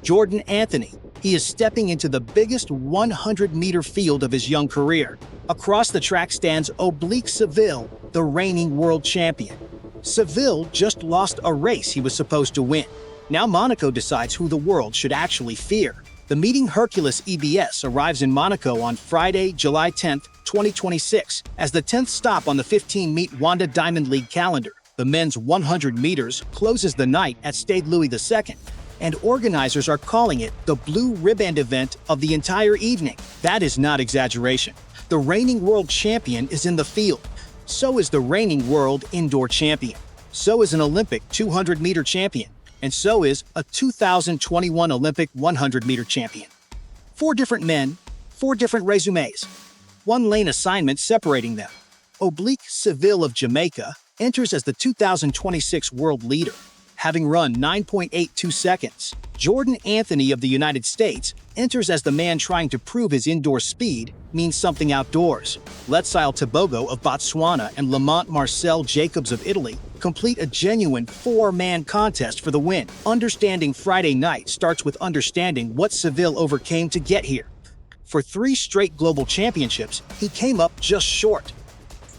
Jordan Anthony. He is stepping into the biggest 100-meter field of his young career. Across the track stands Oblique Seville, the reigning world champion. Seville just lost a race he was supposed to win. Now Monaco decides who the world should actually fear. The meeting Hercules EBS arrives in Monaco on Friday, July 10, 2026, as the 10th stop on the 15-meet Monaco Diamond League calendar. The men's 100 meters closes the night at Stade Louis II, and organizers are calling it the blue ribbon event of the entire evening. That is not exaggeration. The reigning world champion is in the field. So is the reigning world indoor champion. So is an Olympic 200-meter champion. And so is a 2021 Olympic 100-meter champion. 4 different men, 4 different resumes. 1 lane assignment separating them. Oblique Seville of Jamaica enters as the 2026 world leader, having run 9.82 seconds. Jordan Anthony of the United States enters as the man trying to prove his indoor speed means something outdoors. Letsile Tebogo of Botswana and Lamont Marcell Jacobs of Italy complete a genuine 4-man contest for the win. Understanding Friday night starts with understanding what Seville overcame to get here. For 3 straight global championships, he came up just short.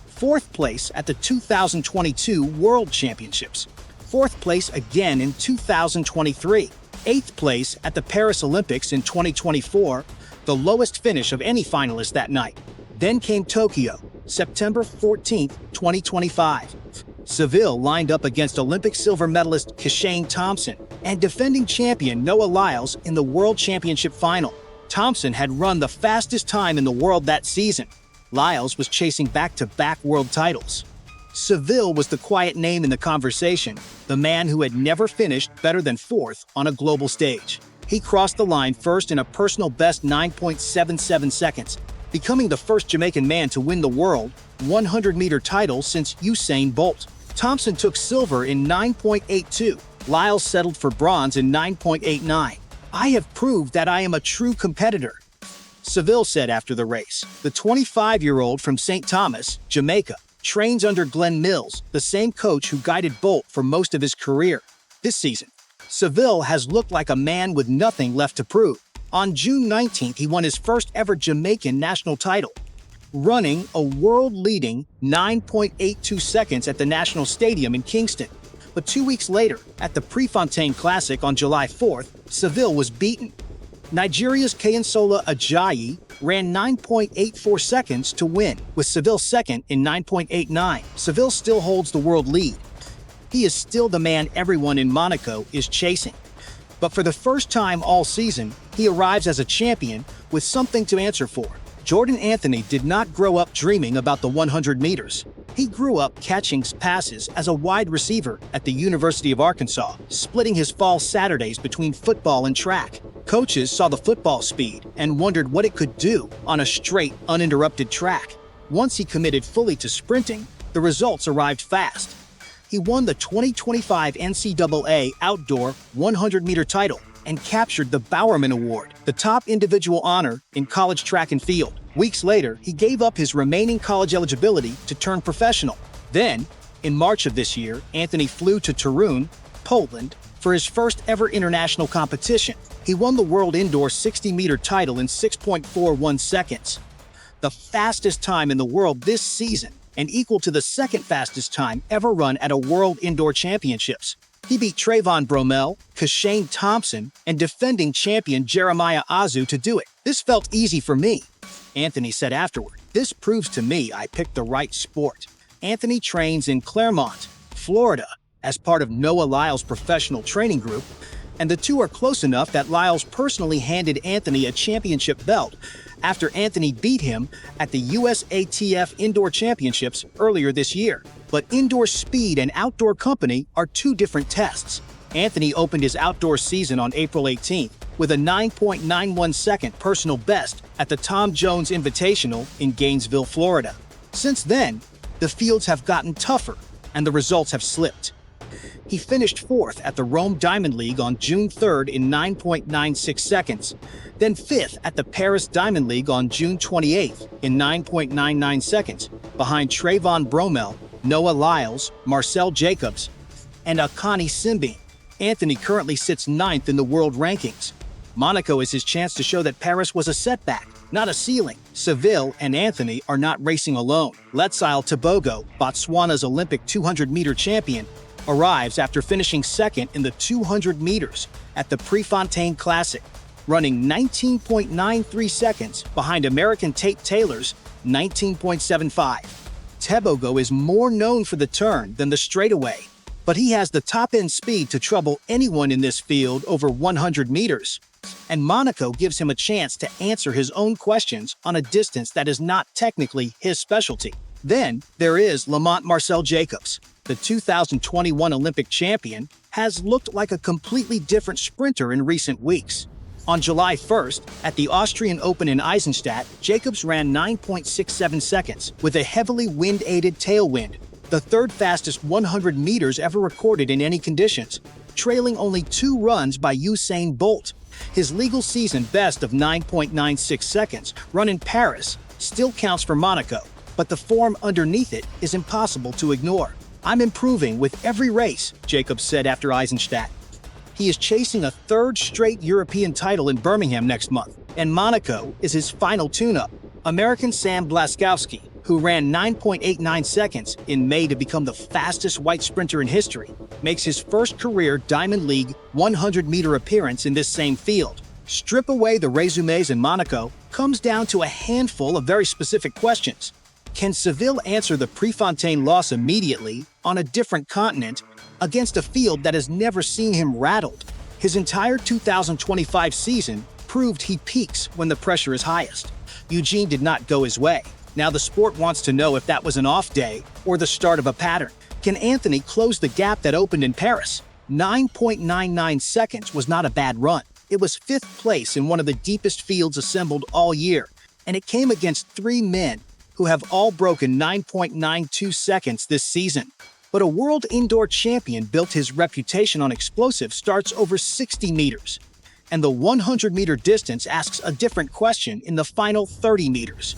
4th place at the 2022 World Championships. 4th place again in 2023. 8th place at the Paris Olympics in 2024, the lowest finish of any finalist that night. Then came Tokyo, September 14, 2025. Seville lined up against Olympic silver medalist Kashane Thompson and defending champion Noah Lyles in the World Championship final. Thompson had run the fastest time in the world that season. Lyles was chasing back-to-back world titles. Seville was the quiet name in the conversation, the man who had never finished better than 4th on a global stage. He crossed the line first in a personal best 9.77 seconds, becoming the first Jamaican man to win the world 100-meter title since Usain Bolt. Thompson took silver in 9.82. Lyles settled for bronze in 9.89. "I have proved that I am a true competitor," Seville said after the race. The 25-year-old from St. Thomas, Jamaica, trains under Glenn Mills, the same coach who guided Bolt for most of his career. This season, Seville has looked like a man with nothing left to prove. On June 19th, he won his first ever Jamaican national title, running a world-leading 9.82 seconds at the National Stadium in Kingston. But 2 weeks later, at the Prefontaine Classic on July 4th, Seville was beaten. Nigeria's Kayinsola Ajayi ran 9.84 seconds to win, with Seville second in 9.89. Seville still holds the world lead. He is still the man everyone in Monaco is chasing. But for the first time all season, he arrives as a champion with something to answer for. Jordan Anthony did not grow up dreaming about the 100 meters. He grew up catching passes as a wide receiver at the University of Arkansas, splitting his fall Saturdays between football and track. Coaches saw the football speed and wondered what it could do on a straight, uninterrupted track. Once he committed fully to sprinting, the results arrived fast. He won the 2025 NCAA Outdoor 100-meter title and captured the Bowerman Award, the top individual honor in college track and field. Weeks later, he gave up his remaining college eligibility to turn professional. Then, in March of this year, Anthony flew to Torun, Poland, for his first ever international competition. He won the world indoor 60-meter title in 6.41 seconds, the fastest time in the world this season, and equal to the second fastest time ever run at a World Indoor Championships. He beat Trayvon Bromell, Kashane Thompson, and defending champion Jeremiah Azu to do it. "This felt easy for me," Anthony said afterward. "This proves to me I picked the right sport." Anthony trains in Claremont, Florida, as part of Noah Lyles' professional training group, and the two are close enough that Lyles personally handed Anthony a championship belt after Anthony beat him at the USATF Indoor Championships earlier this year. But indoor speed and outdoor company are 2 different tests. Anthony opened his outdoor season on April 18th with a 9.91 second personal best at the Tom Jones Invitational in Gainesville, Florida. Since then, the fields have gotten tougher and the results have slipped. He finished 4th at the Rome Diamond League on June 3rd in 9.96 seconds, then 5th at the Paris Diamond League on June 28th in 9.99 seconds, behind Trayvon Bromell, Noah Lyles, Marcell Jacobs, and Akani Simbine. Anthony currently sits 9th in the world rankings. Monaco is his chance to show that Paris was a setback, not a ceiling. Seville and Anthony are not racing alone. Letsile Tebogo, Botswana's Olympic 200-meter champion, arrives after finishing second in the 200 meters at the Prefontaine Classic, running 19.93 seconds behind American Tate Taylor's 19.75. Tebogo is more known for the turn than the straightaway, but he has the top-end speed to trouble anyone in this field over 100 meters. And Monaco gives him a chance to answer his own questions on a distance that is not technically his specialty. Then there is Lamont Marcell Jacobs. The 2021 Olympic champion has looked like a completely different sprinter in recent weeks. On July 1st, at the Austrian Open in Eisenstadt, Jacobs ran 9.67 seconds with a heavily wind-aided tailwind, the third fastest 100 meters ever recorded in any conditions, trailing only 2 runs by Usain Bolt. His legal season best of 9.96 seconds, run in Paris, still counts for Monaco, but the form underneath it is impossible to ignore. "I'm improving with every race," Jacobs said after Eisenstadt. He is chasing a 3rd straight European title in Birmingham next month, and Monaco is his final tune-up. American Sam Blaskowski, who ran 9.89 seconds in May to become the fastest white sprinter in history, makes his first career Diamond League 100-meter appearance in this same field. Strip away the resumes in Monaco, comes down to a handful of very specific questions. Can Seville answer the Prefontaine loss immediately on a different continent against a field that has never seen him rattled? His entire 2025 season proved he peaks when the pressure is highest. Eugene did not go his way. Now the sport wants to know if that was an off day or the start of a pattern. Can Anthony close the gap that opened in Paris? 9.99 seconds was not a bad run. It was 5th place in one of the deepest fields assembled all year, and it came against 3 men who have all broken 9.92 seconds this season. But a world indoor champion built his reputation on explosive starts over 60 meters. And the 100-meter distance asks a different question in the final 30 meters,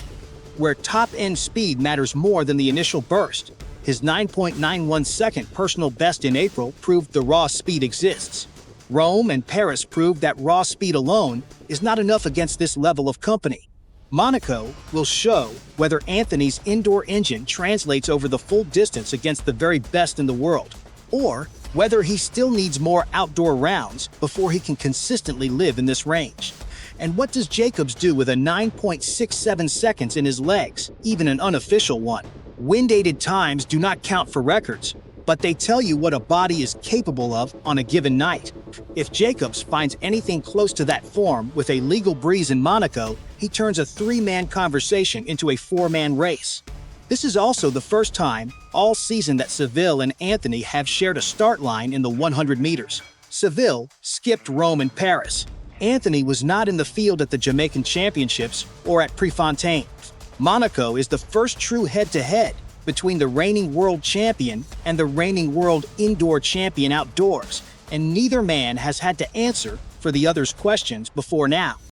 where top-end speed matters more than the initial burst. His 9.91 second personal best in April proved the raw speed exists. Rome and Paris proved that raw speed alone is not enough against this level of company. Monaco will show whether Anthony's indoor engine translates over the full distance against the very best in the world, or whether he still needs more outdoor rounds before he can consistently live in this range. And what does Jacobs do with a 9.67 seconds in his legs, even an unofficial one? Wind-aided times do not count for records, but they tell you what a body is capable of on a given night. If Jacobs finds anything close to that form with a legal breeze in Monaco, he turns a 3-man conversation into a 4-man race. This is also the first time all season that Seville and Anthony have shared a start line in the 100 meters. Seville skipped Rome and Paris. Anthony was not in the field at the Jamaican Championships or at Prefontaine. Monaco is the first true head-to-head between the reigning world champion and the reigning world indoor champion outdoors, and neither man has had to answer for the other's questions before now.